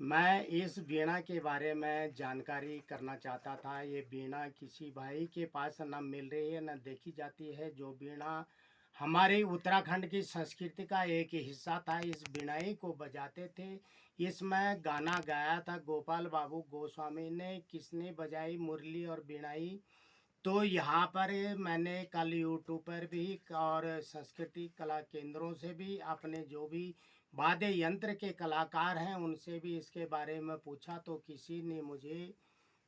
मैं इस वीणा के बारे में जानकारी करना चाहता था। ये वीणा किसी भाई के पास ना मिल रही है, ना देखी जाती है। जो वीणा हमारे उत्तराखंड की संस्कृति का एक हिस्सा था, इस वीणाई को बजाते थे। इसमें गाना गाया था गोपाल बाबू गोस्वामी ने। किसने बजाई? मुरली और वीणाई। तो यहाँ पर मैंने कल यूट्यूब पर भी और संस्कृति कला केंद्रों से भी अपने जो भी वाद्य यंत्र के कलाकार हैं उनसे भी इसके बारे में पूछा, तो किसी ने मुझे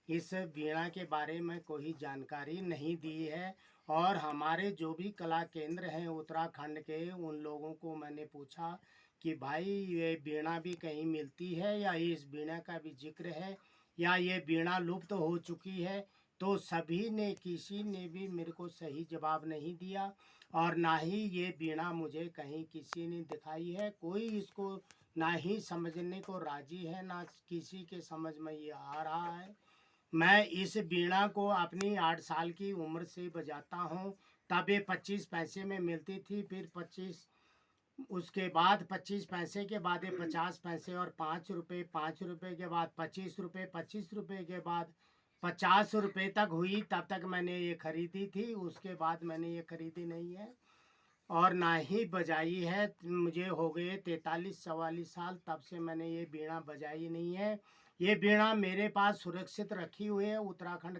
इस वीणा के बारे में कोई जानकारी नहीं दी है। और हमारे जो भी कला केंद्र हैं उत्तराखंड के, उन लोगों को मैंने पूछा कि भाई ये वीणा भी कहीं मिलती है या इस वीणा का भी जिक्र है या ये वीणा लुप्त हो चुकी है। तो सभी ने, किसी ने भी मेरे को सही जवाब नहीं दिया। और ना ही ये वीणा मुझे कहीं किसी ने दिखाई है। कोई इसको ना ही समझने को राजी है, ना किसी के समझ में ये आ रहा है। मैं इस वीणा को अपनी 8 साल की उम्र से बजाता हूँ। तब ये 25 पैसे में मिलती थी, फिर 25, उसके बाद 25 पैसे के बाद ये 50 पैसे और 5 रुपये, 5 रुपये के बाद 25 रुपये, 25 रुपये के बाद 50 रुपये तक हुई। तब तक मैंने ये खरीदी थी, उसके बाद मैंने ये खरीदी नहीं है और ना ही बजाई है। मुझे हो गए 43-44 साल, तब से मैंने ये वीणा बजाई नहीं है। ये वीणा मेरे पास सुरक्षित रखी हुई है। उत्तराखंड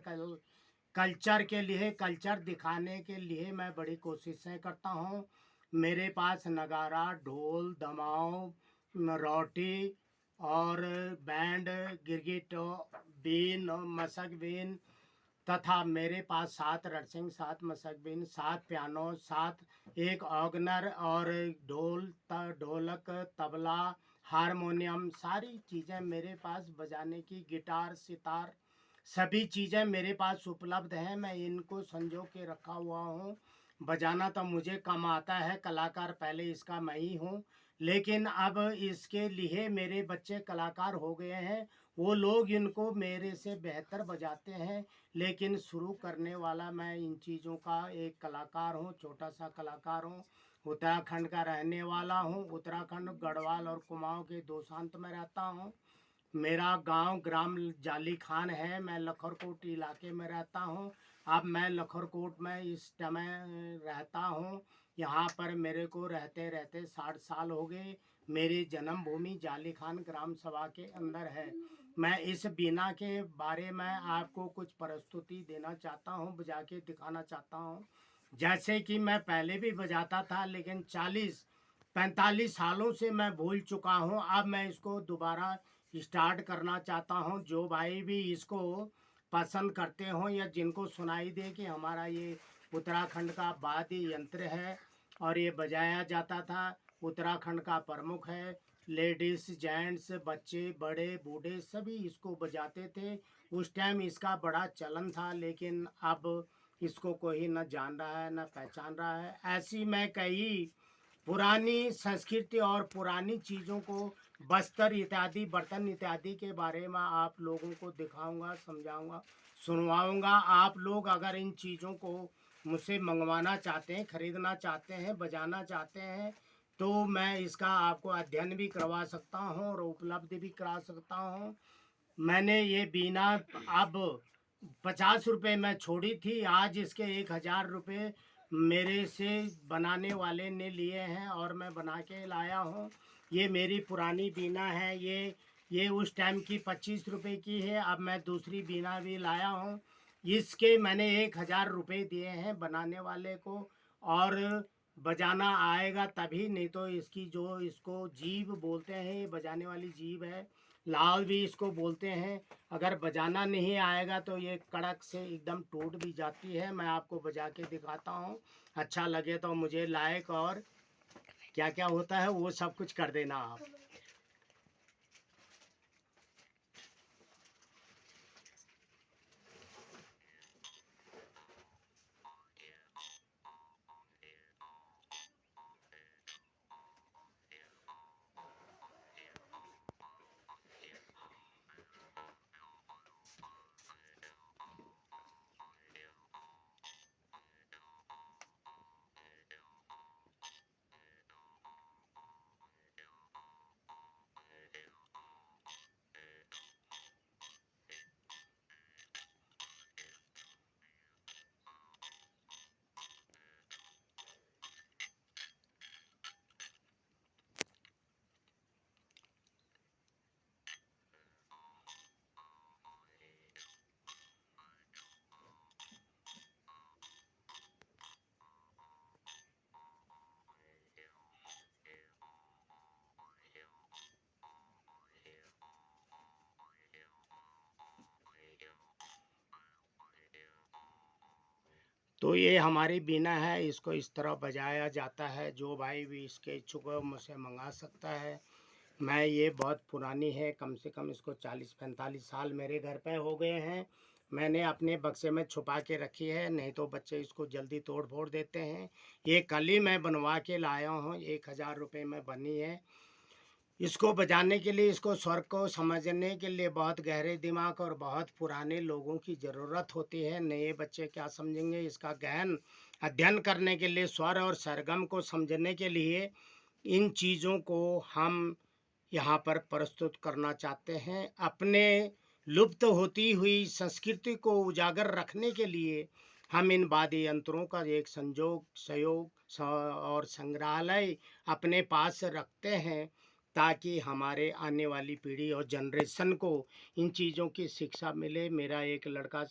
कल्चर के लिए, कल्चर दिखाने के लिए मैं बड़ी कोशिशें करता हूँ। मेरे पास नगारा, ढोल, दमाव, रोटी और बैंड, गिरगिट, बीन, मसक बीन, तथा मेरे पास 7 रसिंग, 7 मसकबिन, 7 पियानो, 7 एक ऑर्गनर और ढोल, ढोलक, तबला, हारमोनियम, सारी चीज़ें मेरे पास बजाने की, गिटार, सितार, सभी चीज़ें मेरे पास उपलब्ध हैं। मैं इनको संजो के रखा हुआ हूँ। बजाना तो मुझे कम आता है, कलाकार पहले इसका मैं ही हूँ। लेकिन अब इसके लिए मेरे बच्चे कलाकार हो गए हैं। वो लोग इनको मेरे से बेहतर बजाते हैं। लेकिन शुरू करने वाला मैं इन चीज़ों का एक कलाकार हूँ, छोटा सा कलाकार हूँ। उत्तराखंड का रहने वाला हूँ। उत्तराखंड गढ़वाल और कुमाऊँ के दोसांत में रहता हूँ। मेरा गांव ग्राम जाली खान है। मैं लखरकोट इलाके में रहता हूँ। अब मैं लखरकोट में इस समय रहता हूँ। यहाँ पर मेरे को रहते रहते 60 साल हो गए। मेरी जन्मभूमि जाली खान ग्राम सभा के अंदर है। मैं इस बीना के बारे में आपको कुछ प्रस्तुति देना चाहता हूँ, बजा के दिखाना चाहता हूँ। जैसे कि मैं पहले भी बजाता था, लेकिन 40-45 सालों से मैं भूल चुका हूँ। अब मैं इसको दोबारा स्टार्ट करना चाहता हूँ। जो भाई भी इसको पसंद करते हों या जिनको सुनाई दे कि हमारा ये उत्तराखंड का वाद्य यंत्र है और ये बजाया जाता था, उत्तराखंड का प्रमुख है। लेडीज़, जेंट्स, बच्चे, बड़े बूढ़े सभी इसको बजाते थे। उस टाइम इसका बड़ा चलन था, लेकिन अब इसको कोई न जान रहा है न पहचान रहा है। ऐसी मैं कई पुरानी संस्कृति और पुरानी चीज़ों को, बस्तर इत्यादि, बर्तन इत्यादि के बारे में आप लोगों को दिखाऊंगा, समझाऊंगा, सुनवाऊंगा। आप लोग अगर इन चीज़ों को मुझसे मंगवाना चाहते हैं, खरीदना चाहते हैं, बजाना चाहते हैं, तो मैं इसका आपको अध्ययन भी करवा सकता हूँ और उपलब्ध भी करा सकता हूँ। मैंने ये बीना अब 50 रुपये में छोड़ी थी, आज इसके 1000 रुपये मेरे से बनाने वाले ने लिए हैं और मैं बना के लाया हूँ। ये मेरी पुरानी बीना है। ये उस टाइम की 25 रुपये की है। अब मैं दूसरी बीना भी लाया हूँ। इसके मैंने 1000 रुपये दिए हैं बनाने वाले को। और बजाना आएगा तभी, नहीं तो इसकी जो, इसको जीभ बोलते हैं, ये बजाने वाली जीभ है, लाल भी इसको बोलते हैं। अगर बजाना नहीं आएगा तो ये कड़क से एकदम टूट भी जाती है। मैं आपको बजा के दिखाता हूँ। अच्छा लगे तो मुझे लाइक और क्या क्या होता है वो सब कुछ कर देना आप। तो ये हमारी बीना है, इसको इस तरह बजाया जाता है। जो भाई भी इसके इच्छुक हो मुझसे मंगा सकता है। मैं ये बहुत पुरानी है, कम से कम इसको 40-45 साल मेरे घर पे हो गए हैं। मैंने अपने बक्से में छुपा के रखी है, नहीं तो बच्चे इसको जल्दी तोड़ फोड़ देते हैं। ये कल ही मैं बनवा के लाया हूँ, 1000 रुपये में बनी है। इसको बजाने के लिए, इसको स्वर को समझने के लिए बहुत गहरे दिमाग और बहुत पुराने लोगों की ज़रूरत होती है। नए बच्चे क्या समझेंगे? इसका गहन अध्ययन करने के लिए, स्वर और सरगम को समझने के लिए इन चीज़ों को हम यहाँ पर प्रस्तुत करना चाहते हैं। अपने लुप्त होती हुई संस्कृति को उजागर रखने के लिए हम इन वाद्य यंत्रों का एक और संग्रहालय अपने पास रखते हैं, ताकि हमारे आने वाली पीढ़ी और जनरेशन को इन चीज़ों की शिक्षा मिले। मेरा एक लड़का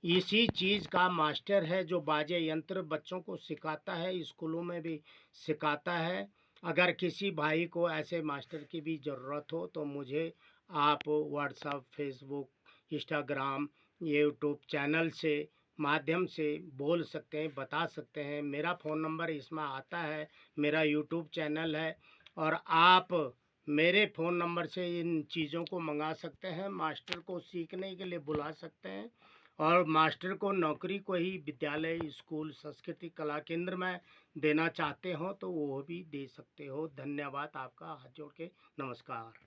इसी चीज़ का मास्टर है, जो बाजे यंत्र बच्चों को सिखाता है, स्कूलों में भी सिखाता है। अगर किसी भाई को ऐसे मास्टर की भी ज़रूरत हो तो मुझे आप WhatsApp, Facebook, Instagram, YouTube channel से माध्यम से बोल सकते हैं, बता सकते हैं। मेरा फ़ोन नंबर इसमें आता है, मेरा यूट्यूब चैनल है, और आप मेरे फ़ोन नंबर से इन चीज़ों को मंगा सकते हैं। मास्टर को सीखने के लिए बुला सकते हैं, और मास्टर को नौकरी को ही विद्यालय, स्कूल, संस्कृति कला केंद्र में देना चाहते हो तो वो भी दे सकते हो। धन्यवाद आपका, हाथ जोड़ के नमस्कार।